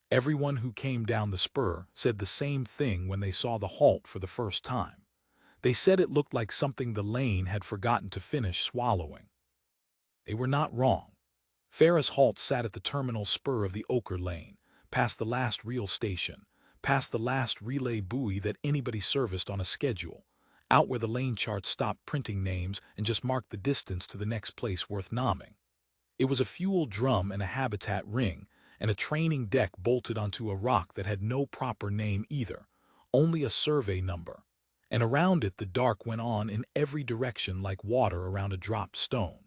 Everyone who came down the spur said the same thing when they saw the halt for the first time. They said it looked like something the lane had forgotten to finish swallowing. They were not wrong. Ferris halt sat at the terminal spur of the Ochre Lane, past the last real station, past the last relay buoy that anybody serviced on a schedule, out where the lane charts stopped printing names and just marked the distance to the next place worth nomming. It was a fuel drum and a habitat ring, and a training deck bolted onto a rock that had no proper name either, only a survey number. And around it the dark went on in every direction like water around a dropped stone.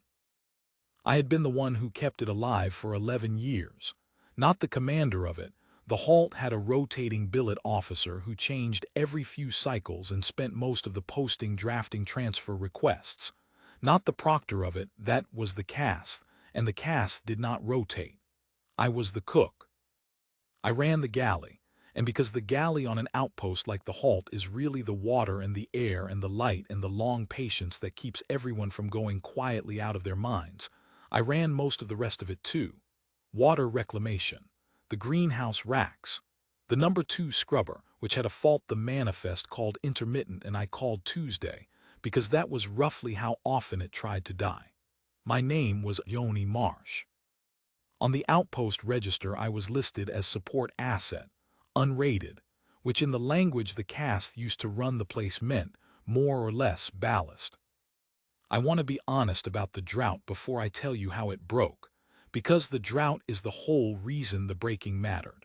I had been the one who kept it alive for 11 years. Not the commander of it. The halt had a rotating billet officer who changed every few cycles and spent most of the posting drafting transfer requests. Not the proctor of it, that was the cask, and the cask did not rotate. I was the cook. I ran the galley, and because the galley on an outpost like the halt is really the water and the air and the light and the long patience that keeps everyone from going quietly out of their minds, I ran most of the rest of it too. Water reclamation, the greenhouse racks, the number 2 scrubber, which had a fault the manifest called intermittent and I called Tuesday, because that was roughly how often it tried to die. My name was Yoni Marsh. On the outpost register I was listed as support asset, unrated, which in the language the cask used to run the place meant more or less ballast. I want to be honest about the drought before I tell you how it broke, because the drought is the whole reason the breaking mattered.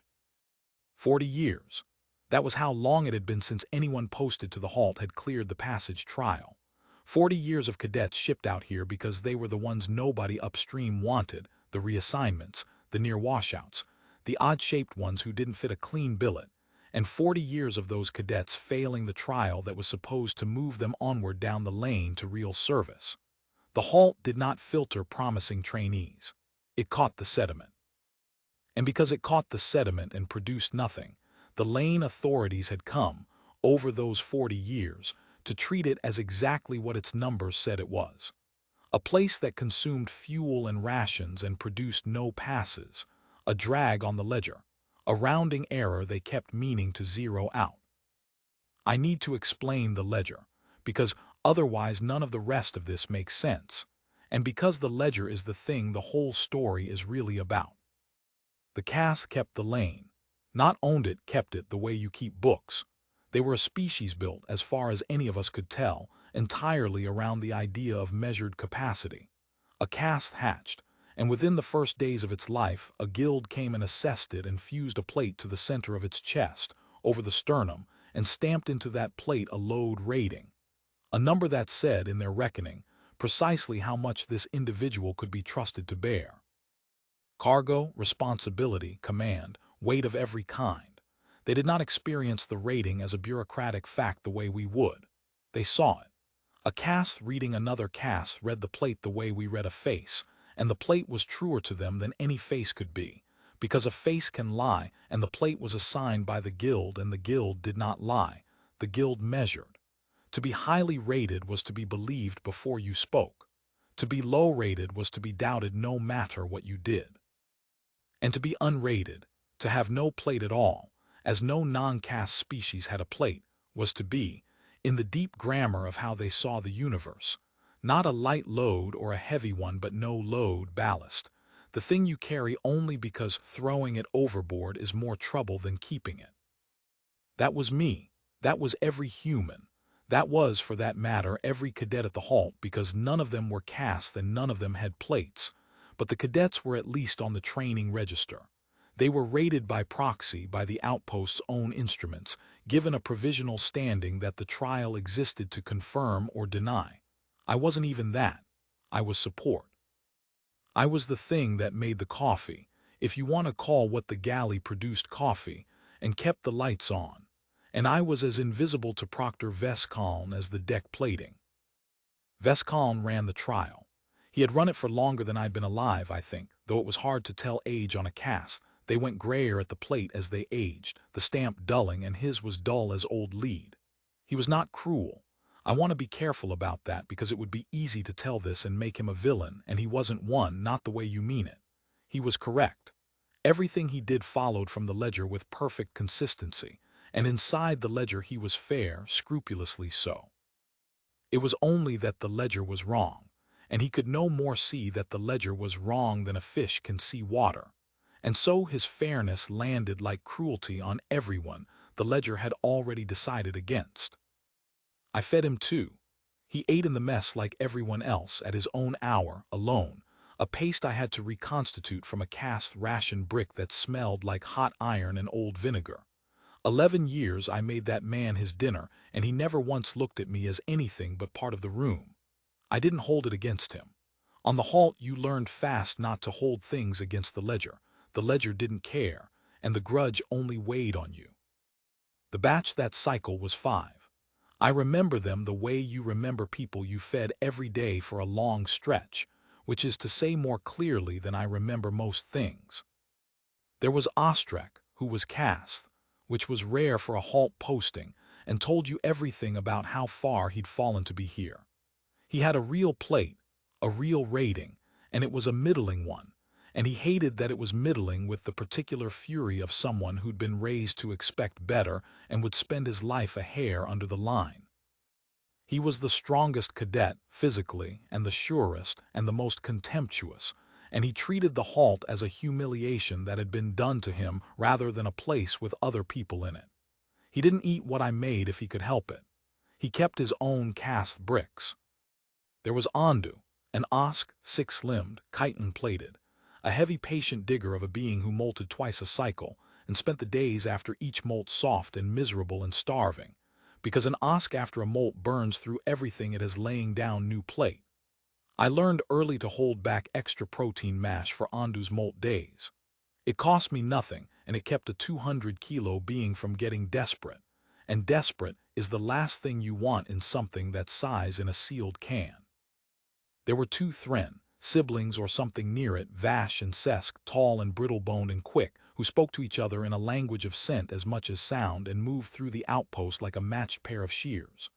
40 years. That was how long it had been since anyone posted to the halt had cleared the passage trial. 40 years of cadets shipped out here because they were the ones nobody upstream wanted, the reassignments, the near washouts, the odd-shaped ones who didn't fit a clean billet, and 40 years of those cadets failing the trial that was supposed to move them onward down the lane to real service. The halt did not filter promising trainees. It caught the sediment. And because it caught the sediment and produced nothing, the lane authorities had come, over those 40 years, to treat it as exactly what its numbers said it was. A place that consumed fuel and rations and produced no passes, a drag on the ledger, a rounding error they kept meaning to zero out. I need to explain the ledger, because otherwise none of the rest of this makes sense, and because the ledger is the thing the whole story is really about. The cask kept the lane, not owned it, kept it the way you keep books. They were a species built, as far as any of us could tell, entirely around the idea of measured capacity. A cask hatched, and within the first days of its life, a guild came and assessed it and fused a plate to the center of its chest, over the sternum, and stamped into that plate a load rating. A number that said, in their reckoning, precisely how much this individual could be trusted to bear. Cargo, responsibility, command, weight of every kind. They did not experience the rating as a bureaucratic fact the way we would. They saw it. A cask reading another cask read the plate the way we read a face, and the plate was truer to them than any face could be, because a face can lie, and the plate was assigned by the guild, and the guild did not lie. The guild measured. To be highly rated was to be believed before you spoke. To be low rated was to be doubted no matter what you did. And to be unrated, to have no plate at all, as no non-caste species had a plate, was to be, in the deep grammar of how they saw the universe, not a light load or a heavy one but no load ballast, the thing you carry only because throwing it overboard is more trouble than keeping it. That was me. That was every human. That was, for that matter, every cadet at the halt, because none of them were caste and none of them had plates. But the cadets were at least on the training register. They were rated by proxy by the outpost's own instruments, given a provisional standing that the trial existed to confirm or deny. I wasn't even that. I was support. I was the thing that made the coffee, if you want to call what the galley produced coffee, and kept the lights on. And I was as invisible to Proctor Vescaln as the deck plating. Vescaln ran the trial. He had run it for longer than I'd been alive, I think, though it was hard to tell age on a cask. They went grayer at the plate as they aged, the stamp dulling, and his was dull as old lead. He was not cruel. I want to be careful about that because it would be easy to tell this and make him a villain, and he wasn't one, not the way you mean it. He was correct. Everything he did followed from the ledger with perfect consistency, and inside the ledger he was fair, scrupulously so. It was only that the ledger was wrong, and he could no more see that the ledger was wrong than a fish can see water. And so his fairness landed like cruelty on everyone the ledger had already decided against. I fed him too. He ate in the mess like everyone else at his own hour, alone, a paste I had to reconstitute from a cast ration brick that smelled like hot iron and old vinegar. 11 years I made that man his dinner, and he never once looked at me as anything but part of the room. I didn't hold it against him. On the halt you learned fast not to hold things against the ledger. The ledger didn't care, and the grudge only weighed on you. The batch that cycle was 5. I remember them the way you remember people you fed every day for a long stretch, which is to say more clearly than I remember most things. There was Ostrek, who was cast, which was rare for a halt posting, and told you everything about how far he'd fallen to be here. He had a real plate, a real rating, and it was a middling one, and he hated that it was middling with the particular fury of someone who'd been raised to expect better and would spend his life a hair under the line. He was the strongest cadet, physically, and the surest, and the most contemptuous, and he treated the halt as a humiliation that had been done to him rather than a place with other people in it. He didn't eat what I made if he could help it. He kept his own cast bricks. There was Ondu, an Osk, 6-limbed, chitin-plated, a heavy patient digger of a being who molted twice a cycle and spent the days after each molt soft and miserable and starving, because an Osk after a molt burns through everything it has laying down new plate. I learned early to hold back extra protein mash for Ondu's molt days. It cost me nothing, and it kept a 200-kilo being from getting desperate, and desperate is the last thing you want in something that size in a sealed can. There were 2 Thren, siblings or something near it, Vash and Sesk, tall and brittle-boned and quick, who spoke to each other in a language of scent as much as sound and moved through the outpost like a matched pair of shears.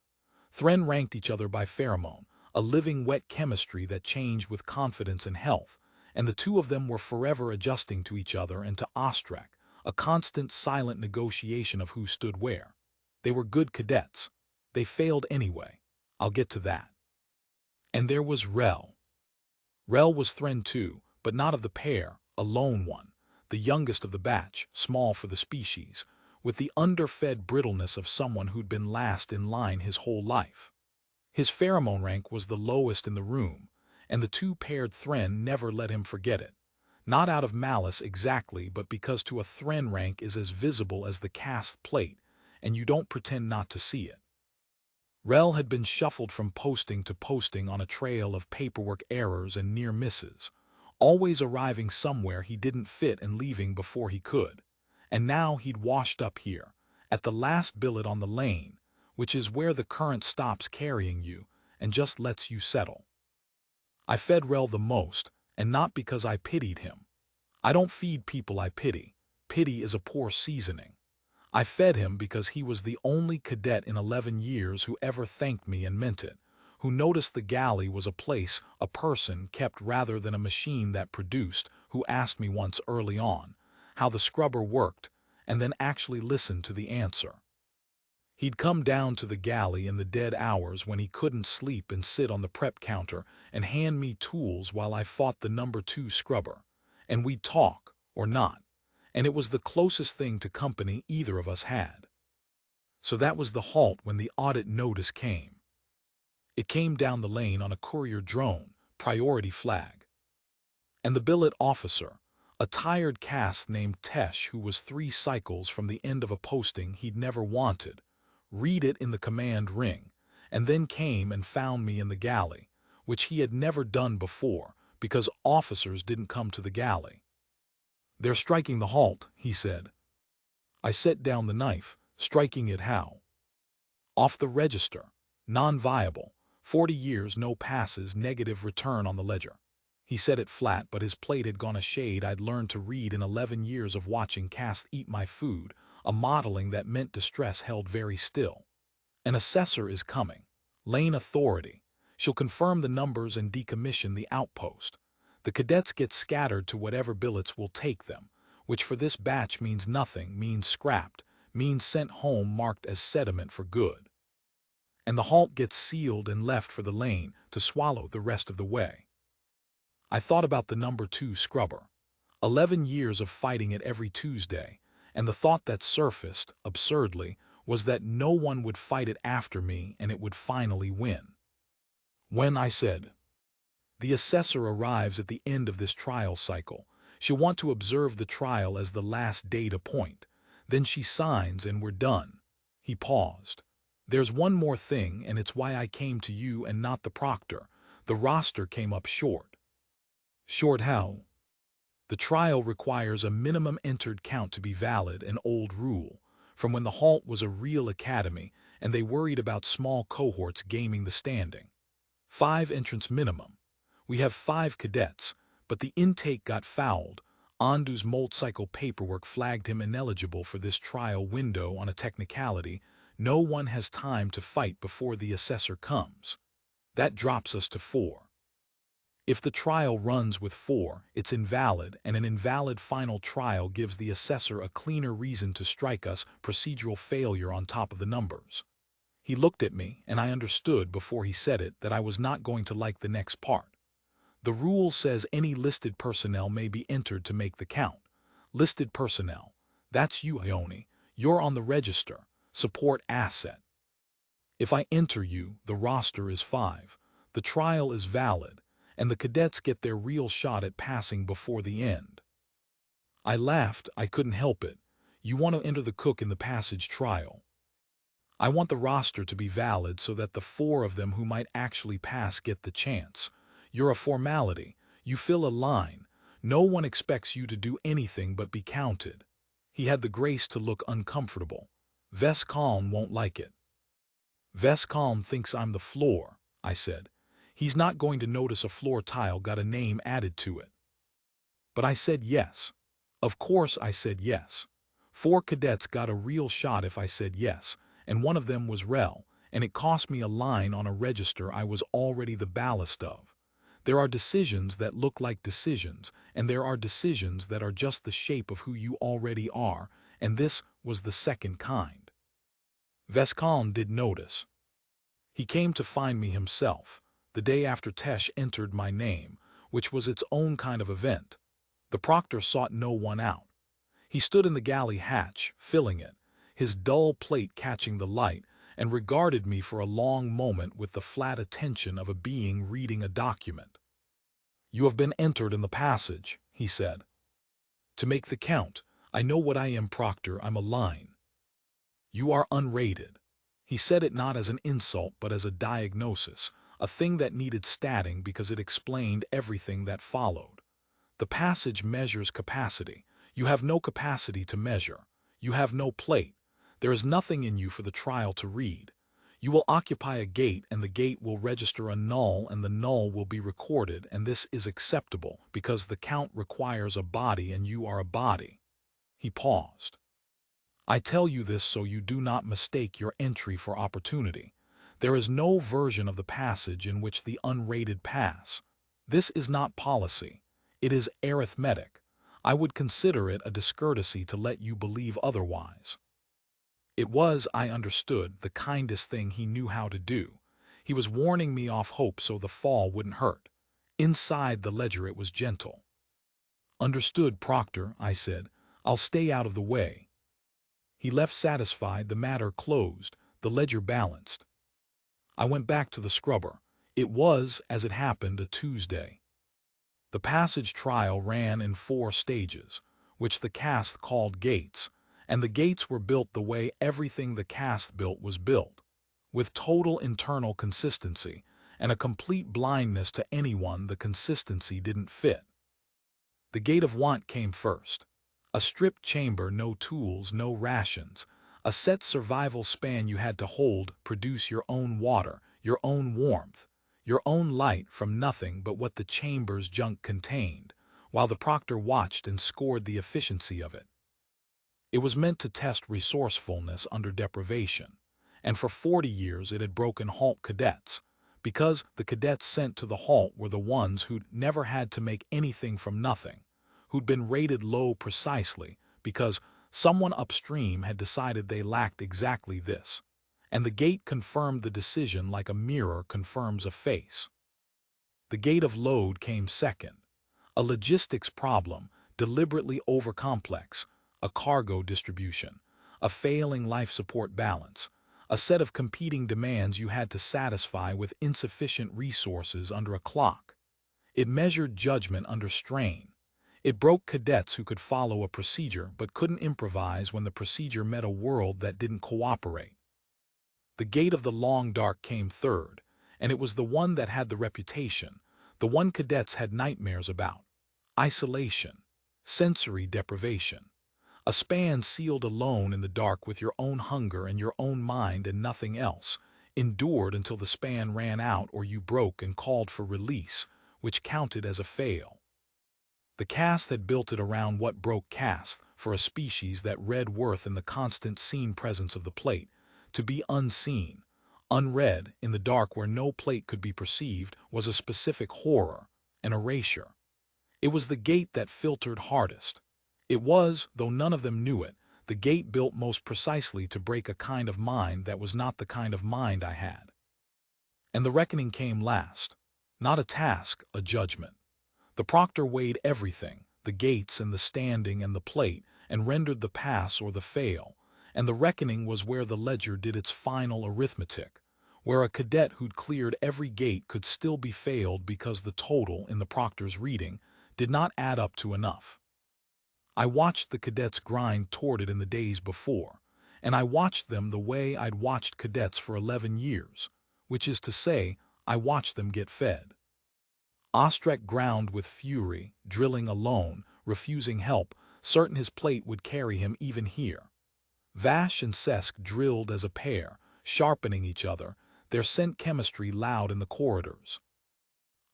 Thren ranked each other by pheromone, a living wet chemistry that changed with confidence and health, and the 2 of them were forever adjusting to each other and to Ostrak, a constant silent negotiation of who stood where. They were good cadets. They failed anyway. I'll get to that. And there was Rel. Rel was Thren too, but not of the pair, a lone one, the youngest of the batch, small for the species, with the underfed brittleness of someone who'd been last in line his whole life. His pheromone rank was the lowest in the room, and the 2 paired Thren never let him forget it. Not out of malice exactly, but because to a Thren rank is as visible as the cast plate, and you don't pretend not to see it. Rel had been shuffled from posting to posting on a trail of paperwork errors and near misses, always arriving somewhere he didn't fit and leaving before he could. And now he'd washed up here, at the last billet on the lane, which is where the current stops carrying you and just lets you settle. I fed Rel the most, and not because I pitied him. I don't feed people I pity. Pity is a poor seasoning. I fed him because he was the only cadet in 11 years who ever thanked me and meant it, who noticed the galley was a place, a person kept rather than a machine that produced, who asked me once early on how the scrubber worked, and then actually listened to the answer. He'd come down to the galley in the dead hours when he couldn't sleep and sit on the prep counter and hand me tools while I fought the number 2 scrubber, and we'd talk, or not. And it was the closest thing to company either of us had. So that was the halt when the audit notice came. It came down the lane on a courier drone, priority flag. And the billet officer, a tired cast named Tesh who was 3 cycles from the end of a posting he'd never wanted, read it in the command ring, and then came and found me in the galley, which he had never done before because officers didn't come to the galley. "They're striking the halt," he said. I set down the knife. Striking it how? Off the register. Non-viable. 40 years, no passes, negative return on the ledger. He said it flat, but his plate had gone a shade I'd learned to read in 11 years of watching Cass eat my food, a modeling that meant distress held very still. An assessor is coming. Lane authority. She'll confirm the numbers and decommission the outpost. The cadets get scattered to whatever billets will take them, which for this batch means nothing, means scrapped, means sent home marked as sediment for good. And the halt gets sealed and left for the lane to swallow the rest of the way. I thought about the number 2 scrubber. 11 years of fighting it every Tuesday, and the thought that surfaced, absurdly, was that no one would fight it after me and it would finally win. When I said, "The assessor arrives at the end of this trial cycle. She'll want to observe the trial as the last data point. Then she signs and we're done." He paused. "There's one more thing, and it's why I came to you and not the proctor. The roster came up short." "Short how?" "The trial requires a minimum entered count to be valid, an old rule, from when the halt was a real academy and they worried about small cohorts gaming the standing. 5 entrants minimum. We have 5 cadets, but the intake got fouled. Andu's molt cycle paperwork flagged him ineligible for this trial window on a technicality. No one has time to fight before the assessor comes. That drops us to 4. If the trial runs with 4, it's invalid, and an invalid final trial gives the assessor a cleaner reason to strike us, procedural failure on top of the numbers." He looked at me, and I understood before he said it that I was not going to like the next part. "The rule says any listed personnel may be entered to make the count." Listed personnel. That's you, Ione. You're on the register. Support asset. If I enter you, the roster is 5. The trial is valid, and the cadets get their real shot at passing before the end. I laughed. I couldn't help it. "You want to enter the cook in the passage trial." "I want the roster to be valid so that the 4 of them who might actually pass get the chance. You're a formality. You fill a line. No one expects you to do anything but be counted." He had the grace to look uncomfortable. "Vescalm won't like it." "Vescalm thinks I'm the floor," I said. "He's not going to notice a floor tile got a name added to it." But I said yes. Of course I said yes. 4 cadets got a real shot if I said yes, and one of them was Rel, and it cost me a line on a register I was already the ballast of. There are decisions that look like decisions, and there are decisions that are just the shape of who you already are, and this was the second kind. Vescalm did notice. He came to find me himself, the day after Tesh entered my name, which was its own kind of event. The proctor sought no one out. He stood in the galley hatch, filling it, his dull plate catching the light, and regarded me for a long moment with the flat attention of a being reading a document. "You have been entered in the passage," he said. "To make the count. I know what I am, proctor. I'm a line. You are unrated." He said it not as an insult but as a diagnosis, a thing that needed statting because it explained everything that followed. The passage measures capacity. You have no capacity to measure. You have no plate. There is nothing in you for the trial to read. You will occupy a gate, and the gate will register a null, and the null will be recorded, and this is acceptable because the count requires a body and you are a body. He paused. "I tell you this so you do not mistake your entry for opportunity. There is no version of the passage in which the unrated pass. This is not policy. It is arithmetic. I would consider it a discourtesy to let you believe otherwise." It was, I understood, the kindest thing he knew how to do. He was warning me off hope so the fall wouldn't hurt. Inside the ledger it was gentle. "Understood, proctor," I said. "I'll stay out of the way." He left satisfied, the matter closed, the ledger balanced. I went back to the scrubber. It was, as it happened, a Tuesday. The passage trial ran in 4 stages, which the cast called gates, and the gates were built the way everything the cast built was built, with total internal consistency and a complete blindness to anyone the consistency didn't fit. The gate of want came first. A stripped chamber, no tools, no rations, a set survival span you had to hold, produce your own water, your own warmth, your own light from nothing but what the chamber's junk contained, while the proctor watched and scored the efficiency of it. It was meant to test resourcefulness under deprivation, and for 40 years it had broken halt cadets, because the cadets sent to the halt were the ones who'd never had to make anything from nothing, who'd been rated low precisely because someone upstream had decided they lacked exactly this. And the gate confirmed the decision like a mirror confirms a face. The gate of load came second. A logistics problem, deliberately overcomplex, a cargo distribution, a failing life support balance, a set of competing demands you had to satisfy with insufficient resources under a clock. It measured judgment under strain. It broke cadets who could follow a procedure but couldn't improvise when the procedure met a world that didn't cooperate. The gate of the long dark came third, and it was the one that had the reputation, the one cadets had nightmares about. Isolation, sensory deprivation, a span sealed alone in the dark with your own hunger and your own mind and nothing else, endured until the span ran out or you broke and called for release, which counted as a fail. The caste had built it around what broke caste for a species that read worth in the constant seen presence of the plate, to be unseen, unread in the dark where no plate could be perceived was a specific horror, an erasure. It was the gate that filtered hardest. It was, though none of them knew it, the gate built most precisely to break a kind of mind that was not the kind of mind I had. And the reckoning came last. Not a task, a judgment. The proctor weighed everything, the gates and the standing and the plate, and rendered the pass or the fail. And the reckoning was where the ledger did its final arithmetic, where a cadet who'd cleared every gate could still be failed because the total in the proctor's reading did not add up to enough. I watched the cadets grind toward it in the days before, and I watched them the way I'd watched cadets for 11 years, which is to say, I watched them get fed. Ostrek ground with fury, drilling alone, refusing help, certain his plate would carry him even here. Vash and Sesk drilled as a pair, sharpening each other, their scent chemistry loud in the corridors.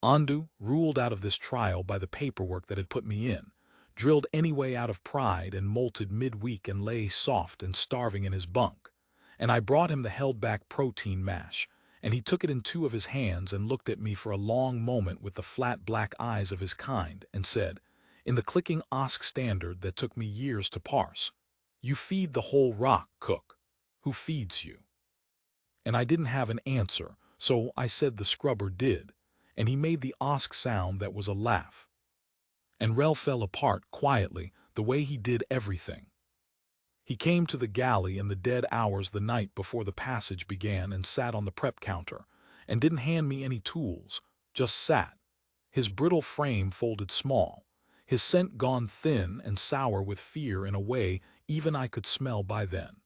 Andu, ruled out of this trial by the paperwork that had put me in, drilled anyway out of pride and molted midweek and lay soft and starving in his bunk. And I brought him the held-back protein mash, and he took it in two of his hands and looked at me for a long moment with the flat black eyes of his kind and said, in the clicking OSC standard that took me years to parse, "You feed the whole rock, cook. Who feeds you?" And I didn't have an answer, so I said the scrubber did, and he made the OSC sound that was a laugh. And Rel fell apart quietly, the way he did everything. He came to the galley in the dead hours the night before the passage began and sat on the prep counter, and didn't hand me any tools, just sat, his brittle frame folded small, his scent gone thin and sour with fear in a way even I could smell by then.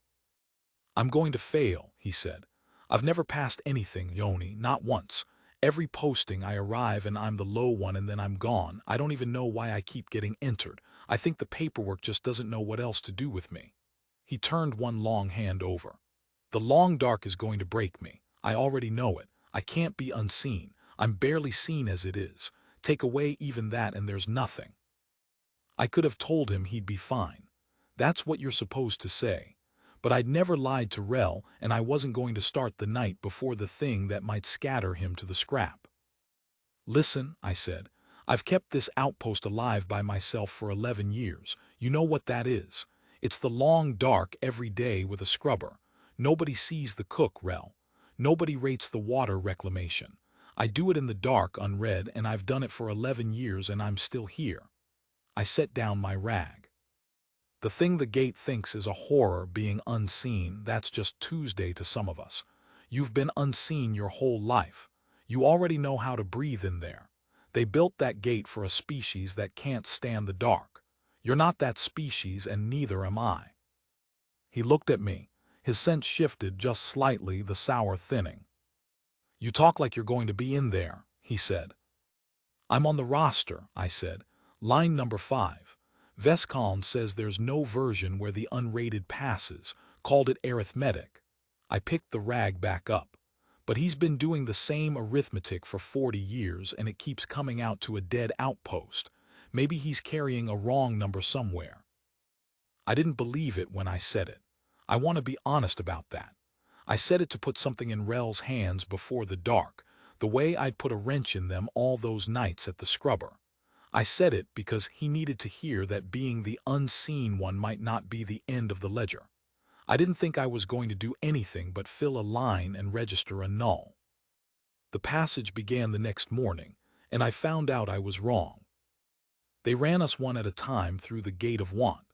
"I'm going to fail," he said. "I've never passed anything, Yoni, not once. Every posting I arrive and I'm the low one and then I'm gone. I don't even know why I keep getting entered. I think the paperwork just doesn't know what else to do with me." He turned one long hand over. "The long dark is going to break me. I already know it. I can't be unseen. I'm barely seen as it is. Take away even that and there's nothing." I could have told him he'd be fine. That's what you're supposed to say. But I'd never lied to Rel, and I wasn't going to start the night before the thing that might scatter him to the scrap. "Listen," I said, "I've kept this outpost alive by myself for 11 years. You know what that is. It's the long dark every day with a scrubber. Nobody sees the cook, Rel. Nobody rates the water reclamation. I do it in the dark, unread, and I've done it for 11 years and I'm still here." I set down my rag. The thing the gate thinks is a horror being unseen, that's just Tuesday to some of us. You've been unseen your whole life. You already know how to breathe in there. They built that gate for a species that can't stand the dark. You're not that species and neither am I. He looked at me. His scent shifted just slightly, the sour thinning. "You talk like you're going to be in there," he said. "I'm on the roster," I said. "Line number 5. Vescon says there's no version where the unrated passes, called it arithmetic." I picked the rag back up. "But he's been doing the same arithmetic for 40 years and it keeps coming out to a dead outpost. Maybe he's carrying a wrong number somewhere." I didn't believe it when I said it. I want to be honest about that. I said it to put something in Rel's hands before the dark, the way I'd put a wrench in them all those nights at the scrubber. I said it because he needed to hear that being the unseen one might not be the end of the ledger. I didn't think I was going to do anything but fill a line and register a null. The passage began the next morning, and I found out I was wrong. They ran us one at a time through the gate of want,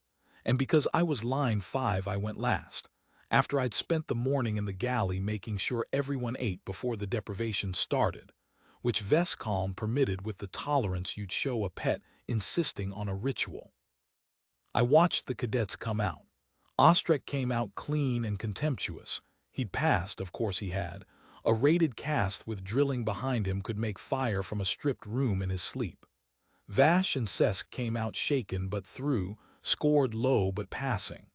and because I was line 5 I went last, after I'd spent the morning in the galley making sure everyone ate before the deprivation started, which Vescalm permitted with the tolerance you'd show a pet insisting on a ritual. I watched the cadets come out. Ostrek came out clean and contemptuous. He'd passed, of course he had. A rated caste with drilling behind him could make fire from a stripped room in his sleep. Vash and Sesk came out shaken but through, scored low but passing.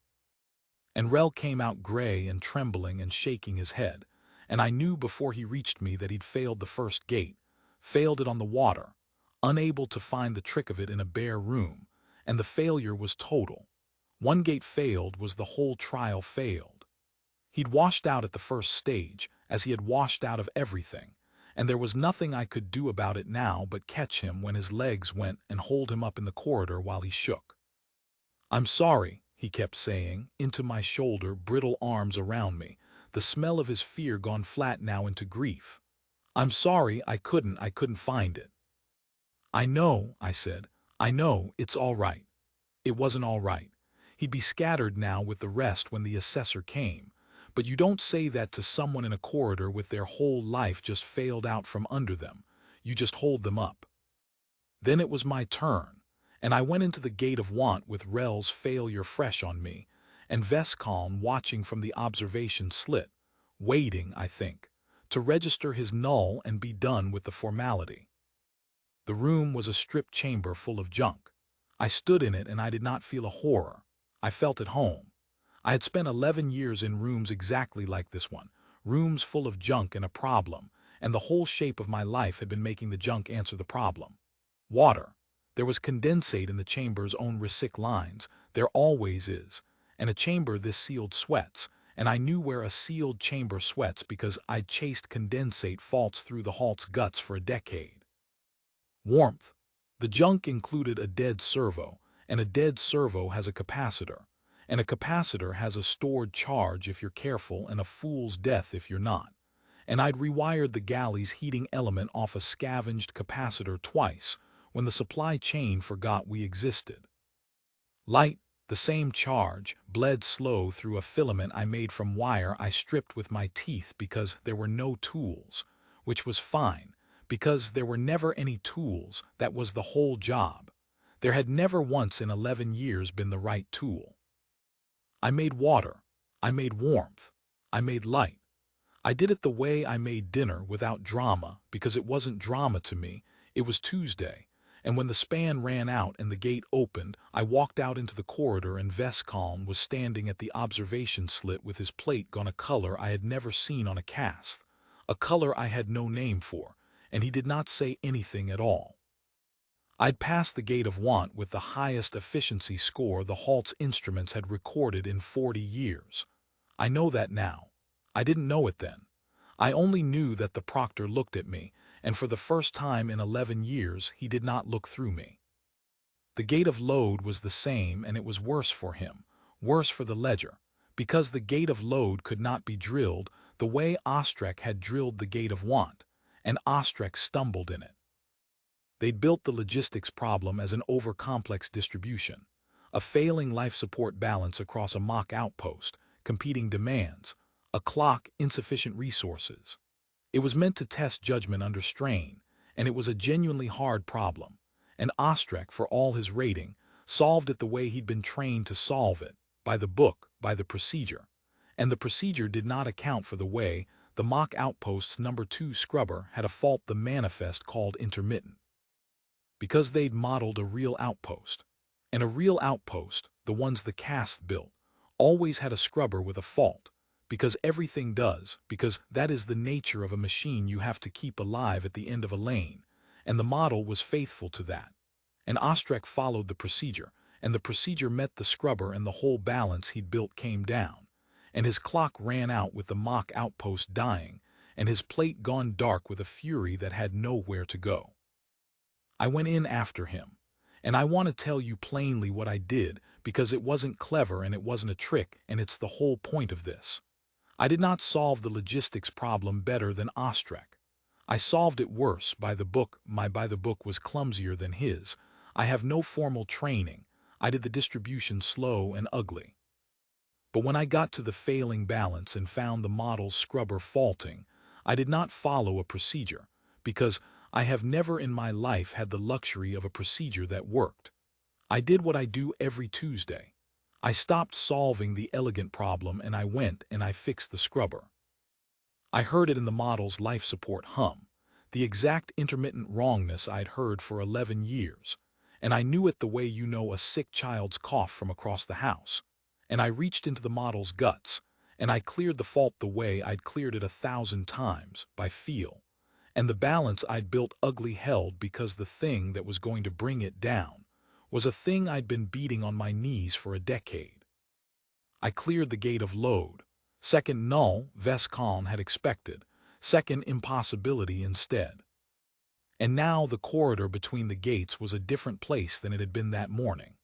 And Rel came out gray and trembling and shaking his head, and I knew before he reached me that he'd failed the first gate, failed it on the water, unable to find the trick of it in a bare room, and the failure was total. One gate failed was the whole trial failed. He'd washed out at the first stage, as he had washed out of everything, and there was nothing I could do about it now but catch him when his legs went and hold him up in the corridor while he shook. "I'm sorry," he kept saying, into my shoulder, brittle arms around me, the smell of his fear gone flat now into grief. "I'm sorry, I couldn't find it." "I know," I said. "I know, it's all right." It wasn't all right. He'd be scattered now with the rest when the assessor came. But you don't say that to someone in a corridor with their whole life just failed out from under them. You just hold them up. Then it was my turn, and I went into the gate of want with Rel's failure fresh on me, and Vescalm watching from the observation slit, waiting, I think, to register his null and be done with the formality. The room was a stripped chamber full of junk. I stood in it and I did not feel a horror. I felt at home. I had spent 11 years in rooms exactly like this one, rooms full of junk and a problem, and the whole shape of my life had been making the junk answer the problem. Water. There was condensate in the chamber's own Risic lines, there always is, and a chamber this sealed sweats, and I knew where a sealed chamber sweats because I'd chased condensate faults through the halt's guts for a decade. Warmth. The junk included a dead servo, and a dead servo has a capacitor. And a capacitor has a stored charge if you're careful and a fool's death if you're not. And I'd rewired the galley's heating element off a scavenged capacitor twice when the supply chain forgot we existed. Light, the same charge, bled slow through a filament I made from wire I stripped with my teeth because there were no tools, which was fine, because there were never any tools, that was the whole job. There had never once in 11 years been the right tool. I made water, I made warmth, I made light. I did it the way I made dinner without drama because it wasn't drama to me, it was Tuesday, and when the span ran out and the gate opened, I walked out into the corridor and Vescalm was standing at the observation slit with his plate gone a color I had never seen on a cast, a color I had no name for, and he did not say anything at all. I'd passed the gate of want with the highest efficiency score the halt's instruments had recorded in 40 years. I know that now. I didn't know it then. I only knew that the proctor looked at me, and for the first time in 11 years he did not look through me. The gate of load was the same, and it was worse for him, worse for the ledger, because the gate of load could not be drilled the way Ostrek had drilled the gate of want, and Ostrek stumbled in it. They'd built the logistics problem as an overcomplex distribution, a failing life support balance across a mock outpost, competing demands, a clock, insufficient resources. It was meant to test judgment under strain, and it was a genuinely hard problem, and Ostrek, for all his rating, solved it the way he'd been trained to solve it, by the book, by the procedure. And the procedure did not account for the way the mock outpost's number 2 scrubber had a fault the manifest called intermittent. Because they'd modeled a real outpost. And a real outpost, the ones the cast built, always had a scrubber with a fault, because everything does, because that is the nature of a machine you have to keep alive at the end of a lane, and the model was faithful to that. And Ostrek followed the procedure, and the procedure met the scrubber and the whole balance he'd built came down, and his clock ran out with the mock outpost dying, and his plate gone dark with a fury that had nowhere to go. I went in after him. And I want to tell you plainly what I did, because it wasn't clever and it wasn't a trick, and it's the whole point of this. I did not solve the logistics problem better than Ostrek. I solved it worse by the book. My by the book was clumsier than his. I have no formal training. I did the distribution slow and ugly. But when I got to the failing balance and found the model's scrubber faulting, I did not follow a procedure, because I have never in my life had the luxury of a procedure that worked. I did what I do every Tuesday. I stopped solving the elegant problem and I went and I fixed the scrubber. I heard it in the model's life support hum, the exact intermittent wrongness I'd heard for 11 years, and I knew it the way you know a sick child's cough from across the house. And I reached into the model's guts, and I cleared the fault the way I'd cleared it 1,000 times, by feel. And the balance I'd built ugly held because the thing that was going to bring it down was a thing I'd been beating on my knees for a decade. I cleared the gate of load. Second null, Vescon had expected. Second impossibility instead. And now the corridor between the gates was a different place than it had been that morning.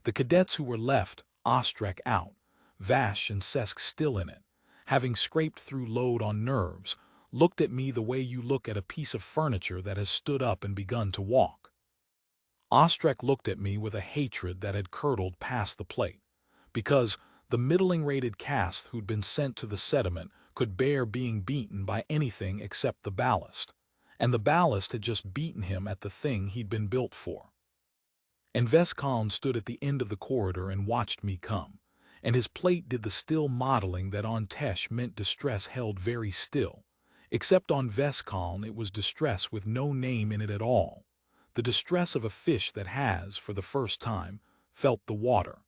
The cadets who were left, Ostrek out, Vash and Sesk still in it, having scraped through load on nerves, looked at me the way you look at a piece of furniture that has stood up and begun to walk. Ostrek looked at me with a hatred that had curdled past the plate, because the middling-rated cast who'd been sent to the sediment could bear being beaten by anything except the ballast, and the ballast had just beaten him at the thing he'd been built for. And Vescon stood at the end of the corridor and watched me come, and his plate did the still modeling that on Tesh meant distress held very still, except on Vescon it was distress with no name in it at all, the distress of a fish that has, for the first time, felt the water.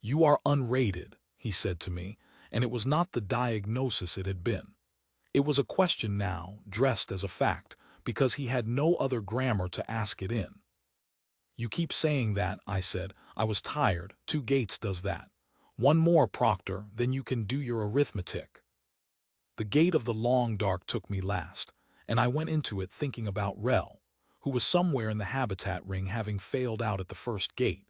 "You are unrated," he said to me, and it was not the diagnosis it had been. It was a question now, dressed as a fact, because he had no other grammar to ask it in. "You keep saying that," I said. "I was tired. 2 gates does that. One more, Proctor, then you can do your arithmetic." The gate of the long dark took me last, and I went into it thinking about Rel, who was somewhere in the habitat ring having failed out at the first gate,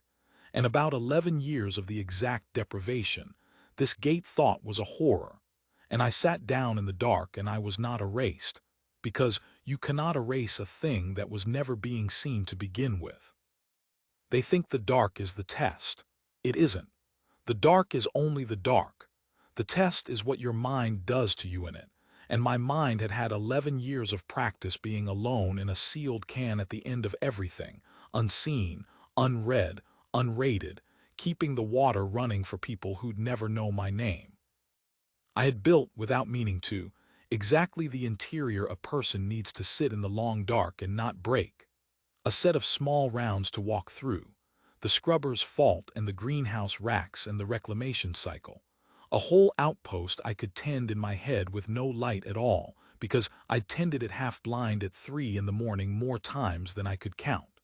and about 11 years of the exact deprivation. This gate thought was a horror, and I sat down in the dark and I was not erased, because you cannot erase a thing that was never being seen to begin with. They think the dark is the test. It isn't. The dark is only the dark. The test is what your mind does to you in it, and my mind had had 11 years of practice being alone in a sealed can at the end of everything, unseen, unread, unrated, keeping the water running for people who'd never know my name. I had built, without meaning to, exactly the interior a person needs to sit in the long dark and not break. A set of small rounds to walk through, the scrubber's fault and the greenhouse racks and the reclamation cycle. A whole outpost I could tend in my head with no light at all, because I'd tended it half-blind at 3 in the morning more times than I could count.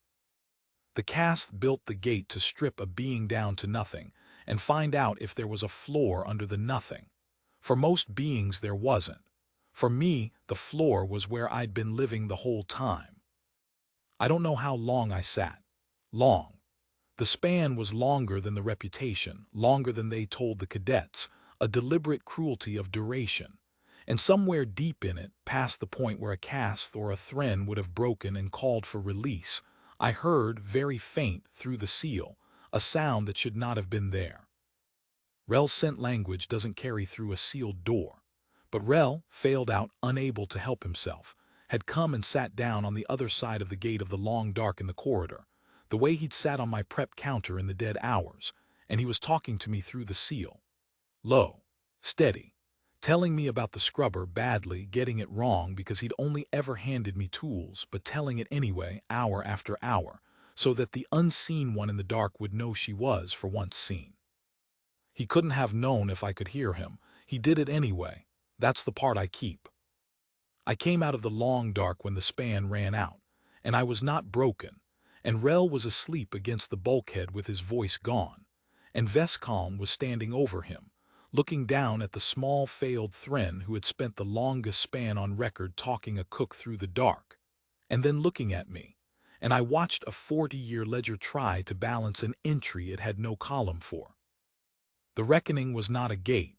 The cast built the gate to strip a being down to nothing and find out if there was a floor under the nothing. For most beings there wasn't. For me, the floor was where I'd been living the whole time. I don't know how long I sat. Long. The span was longer than the reputation, longer than they told the cadets, a deliberate cruelty of duration. And somewhere deep in it, past the point where a cast or a thread would have broken and called for release, I heard, very faint, through the seal, a sound that should not have been there. Rel's scent language doesn't carry through a sealed door. But Rel, failed out, unable to help himself, had come and sat down on the other side of the gate of the long dark in the corridor, the way he'd sat on my prep counter in the dead hours, and he was talking to me through the seal. Low, steady, telling me about the scrubber badly, getting it wrong because he'd only ever handed me tools, but telling it anyway, hour after hour, so that the unseen one in the dark would know she was for once seen. He couldn't have known if I could hear him. He did it anyway. That's the part I keep. I came out of the long dark when the span ran out, and I was not broken, and Rel was asleep against the bulkhead with his voice gone, and Vescon was standing over him, looking down at the small failed Thren who had spent the longest span on record talking a cook through the dark, and then looking at me, and I watched a 40-year ledger try to balance an entry it had no column for. The reckoning was not a gate.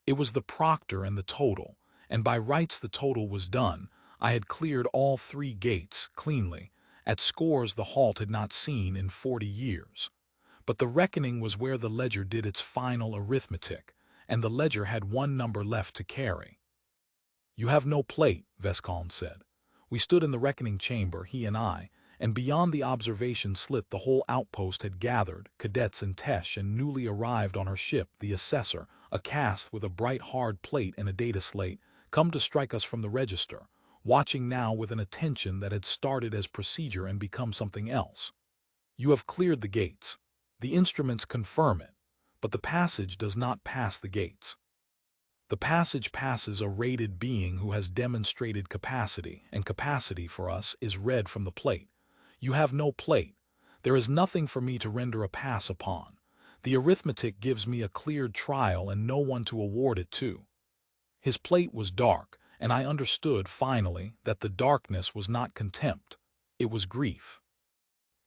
It was the proctor and the total, and by rights the total was done. I had cleared all 3 gates cleanly, at scores the halt had not seen in 40 years. But the reckoning was where the ledger did its final arithmetic, and the ledger had 1 number left to carry. "You have no plate," Vescalm said. We stood in the reckoning chamber, he and I, and beyond the observation slit the whole outpost had gathered, cadets and Tesh and newly arrived on her ship, the assessor, a caste with a bright hard plate and a data slate, come to strike us from the register, watching now with an attention that had started as procedure and become something else. "You have cleared the gates. The instruments confirm it, but the passage does not pass the gates. The passage passes a rated being who has demonstrated capacity, and capacity for us is read from the plate. You have no plate. There is nothing for me to render a pass upon. The arithmetic gives me a cleared trial and no one to award it to." His plate was dark, and I understood finally that the darkness was not contempt. It was grief.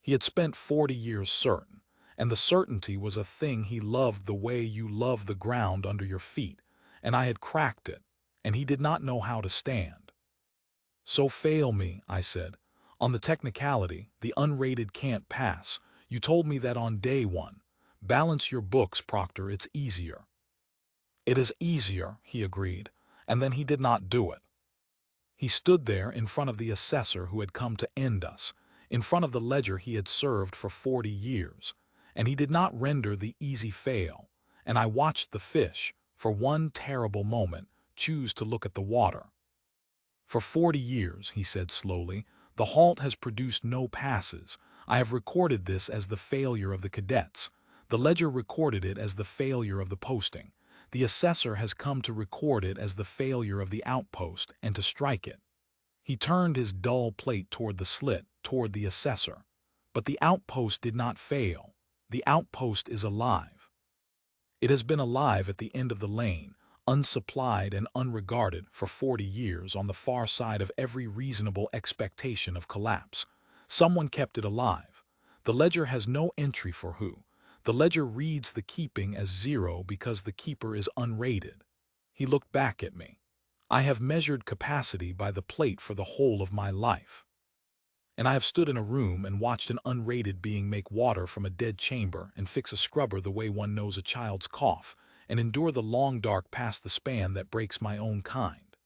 He had spent 40 years certain, and the certainty was a thing he loved the way you love the ground under your feet, and I had cracked it, and he did not know how to stand. "So fail me," I said. "On the technicality, the unrated can't pass. You told me that on day 1. Balance your books, Proctor, it's easier." "It is easier," he agreed, and then he did not do it. He stood there in front of the assessor who had come to end us, in front of the ledger he had served for 40 years, and he did not render the easy fail, and I watched the fish, for one terrible moment, choose to look at the water. "For 40 years," he said slowly, "the halt has produced no passes. I have recorded this as the failure of the cadets. The ledger recorded it as the failure of the posting. The assessor has come to record it as the failure of the outpost and to strike it." He turned his dull plate toward the slit, toward the assessor. "But the outpost did not fail. The outpost is alive. It has been alive at the end of the lane, unsupplied and unregarded for 40 years on the far side of every reasonable expectation of collapse. Someone kept it alive. The ledger has no entry for who. The ledger reads the keeping as 0 because the keeper is unrated." He looked back at me. "I have measured capacity by the plate for the whole of my life. And I have stood in a room and watched an unrated being make water from a dead chamber and fix a scrubber the way one knows a child's cough, and endure the long dark past the span that breaks my own kind.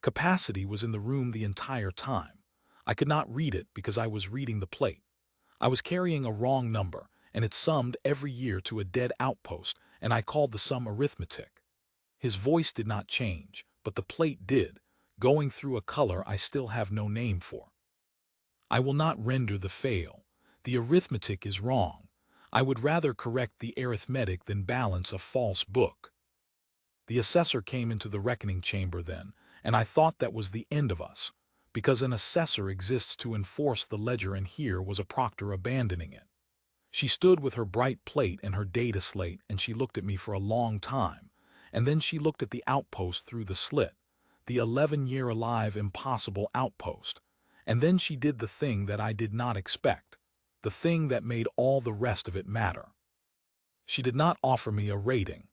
Capacity was in the room the entire time. I could not read it because I was reading the plate. I was carrying a wrong number, and it summed every year to a dead outpost, and I called the sum arithmetic." His voice did not change, but the plate did, going through a color I still have no name for. "I will not render the fail. The arithmetic is wrong. I would rather correct the arithmetic than balance a false book." The assessor came into the reckoning chamber then, and I thought that was the end of us, because an assessor exists to enforce the ledger, and here was a proctor abandoning it. She stood with her bright plate and her data slate, and she looked at me for a long time, and then she looked at the outpost through the slit, the 11-year alive impossible outpost, and then she did the thing that I did not expect, the thing that made all the rest of it matter. She did not offer me a rating.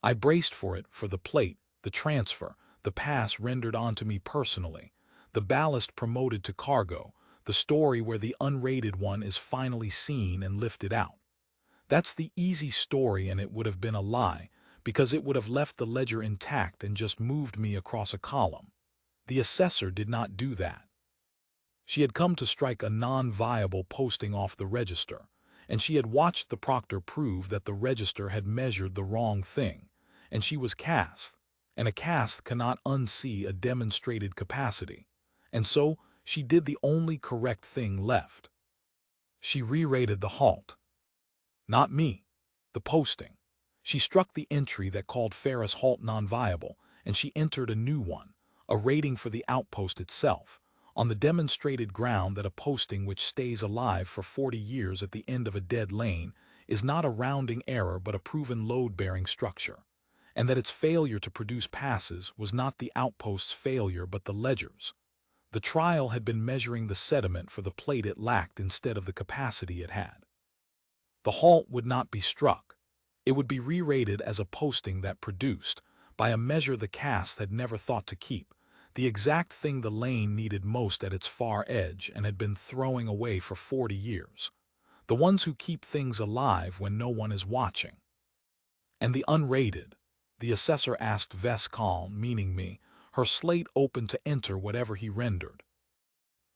I braced for it, for the plate, the transfer, the pass rendered onto me personally, the ballast promoted to cargo, the story where the unrated one is finally seen and lifted out. That's the easy story, and it would have been a lie, because it would have left the ledger intact and just moved me across a column. The assessor did not do that. She had come to strike a non-viable posting off the register, and she had watched the proctor prove that the register had measured the wrong thing, and she was cast, and a cast cannot unsee a demonstrated capacity, and so she did the only correct thing left. She re-rated the halt. Not me. The posting. She struck the entry that called Ferris halt non-viable, and she entered a new one, a rating for the outpost itself, on the demonstrated ground that a posting which stays alive for 40 years at the end of a dead lane is not a rounding error but a proven load-bearing structure, and that its failure to produce passes was not the outpost's failure but the ledger's. The trial had been measuring the sediment for the plate it lacked instead of the capacity it had. The halt would not be struck. It would be re-rated as a posting that produced, by a measure the cast had never thought to keep, the exact thing the lane needed most at its far edge and had been throwing away for 40 years. The ones who keep things alive when no one is watching. And the unrated? The assessor asked Vescalm, meaning me, her slate open to enter whatever he rendered.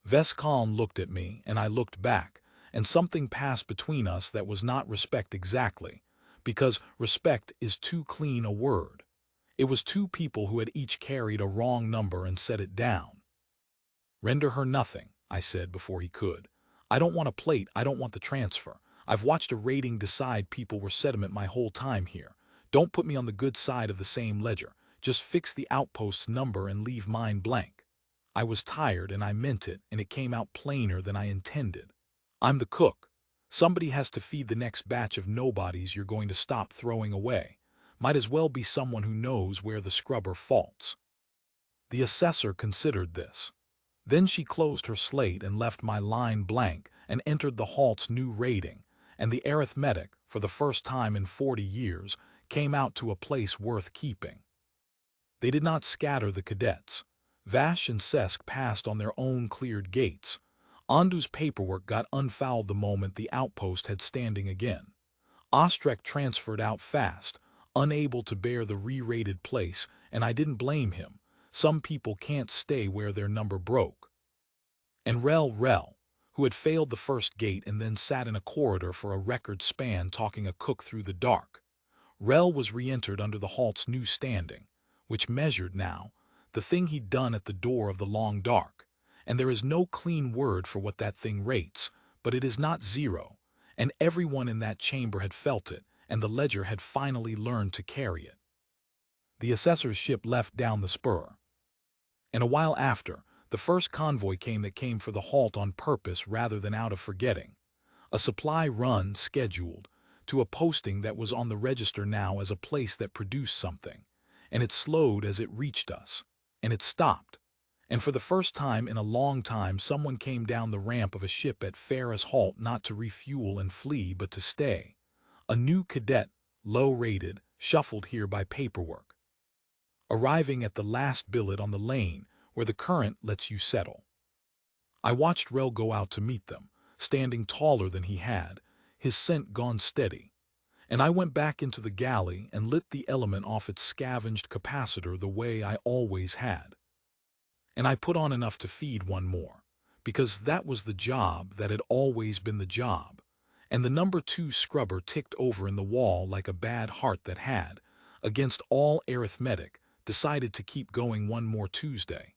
Vescalm looked at me, and I looked back, and something passed between us that was not respect exactly, because respect is too clean a word. It was two people who had each carried a wrong number and set it down. Render her nothing, I said before he could. I don't want a plate, I don't want the transfer. I've watched a rating decide people were sediment my whole time here. Don't put me on the good side of the same ledger. Just fix the outpost's number and leave mine blank. I was tired and I meant it, and it came out plainer than I intended. I'm the cook. Somebody has to feed the next batch of nobodies you're going to stop throwing away. Might as well be someone who knows where the scrubber faults. The assessor considered this. Then she closed her slate and left my line blank and entered the halt's new rating, and the arithmetic, for the first time in 40 years, came out to a place worth keeping. They did not scatter the cadets. Vash and Sesk passed on their own cleared gates. Ondu's paperwork got unfouled the moment the outpost had standing again. Ostrek transferred out fast, unable to bear the re-rated place, and I didn't blame him. Some people can't stay where their number broke. And Rel, who had failed the first gate and then sat in a corridor for a record span talking a cook through the dark. Rel was re-entered under the halt's new standing, which measured now, the thing he'd done at the door of the long dark. And there is no clean word for what that thing rates, but it is not zero, and everyone in that chamber had felt it, and the ledger had finally learned to carry it. The assessor's ship left down the spur. And a while after, the first convoy came that came for the halt on purpose rather than out of forgetting. A supply run scheduled to a posting that was on the register now as a place that produced something, and it slowed as it reached us, and it stopped. And for the first time in a long time someone came down the ramp of a ship at Ferris halt not to refuel and flee but to stay. A new cadet, low-rated, shuffled here by paperwork. Arriving at the last billet on the lane where the current lets you settle. I watched Rel go out to meet them, standing taller than he had, his scent gone steady. And I went back into the galley and lit the element off its scavenged capacitor the way I always had. And I put on enough to feed one more, because that was the job that had always been the job, and the number 2 scrubber ticked over in the wall like a bad heart that had, against all arithmetic, decided to keep going one more Tuesday.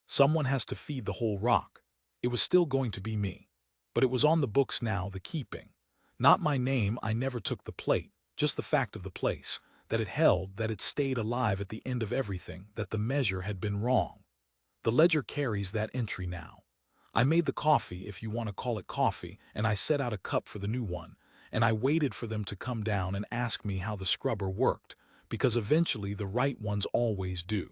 Someone has to feed the whole rock. It was still going to be me, but it was on the books now, the keeping. Not my name, I never took the plate, just the fact of the place, that it held, that it stayed alive at the end of everything, that the measure had been wrong. The ledger carries that entry now. I made the coffee, if you want to call it coffee, and I set out a cup for the new one, and I waited for them to come down and ask me how the scrubber worked, because eventually the right ones always do.